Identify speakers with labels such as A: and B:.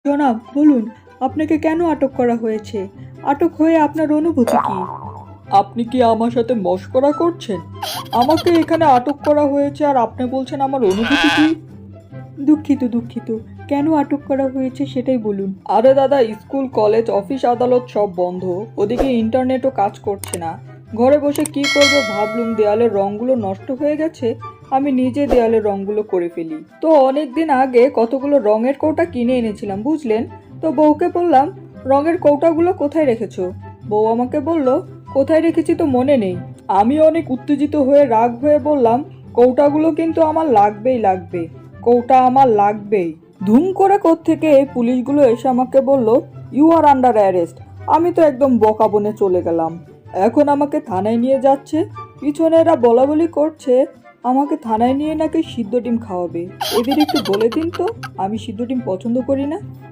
A: জনাব, বলুন আপনাকে কেন আটক করা হয়েছে? আটক হয়ে আপনার অনুভূতি কি? আপনি কি আমার সাথে মশকরা করছেন? আমাকে এখানে আটক করা হয়েছে আর আপনি বলছেন আমার অনুভূতি কি? দুঃখিত, কেন আটক করা হয়েছে সেটাই বলুন। আরে দাদা, স্কুল কলেজ অফিস আদালত সব বন্ধ, ওদিকে ইন্টারনেটও কাজ করছে না। ঘরে বসে কি করব ভাবলুম, দেয়ালের রঙগুলো নষ্ট হয়ে গেছে, আমি নিজে দেয়ালের রঙগুলো করে ফেলি। তো অনেক দিন আগে কতগুলো রঙের কৌটা কিনে এনেছিলাম বুঝলেন। তো বউকে বললাম, রঙের কৌটাগুলো কোথায় রেখেছো? বউ আমাকে বলল, কোথায় রেখেছি তো মনে নেই। আমি অনেক উত্তেজিত হয়ে রাগ হয়ে বললাম, কৌটাগুলো কিন্তু আমার লাগবে, কৌটা আমার লাগবেই। ধুম করে কোত্থেকে এই পুলিশগুলো এসে আমাকে বলল, ইউ আর আন্ডার অ্যারেস্ট। আমি তো একদম বকা বনে চলে গেলাম। এখন আমাকে থানায় নিয়ে যাচ্ছে। পিছনে এরা বলা বলি করছে আমাকে থানায় নিয়ে নাকি সিদ্ধ ডিম খাওয়াবে। এদের একটু বলে দিন তো, আমি সিদ্ধ ডিম পছন্দ করি না।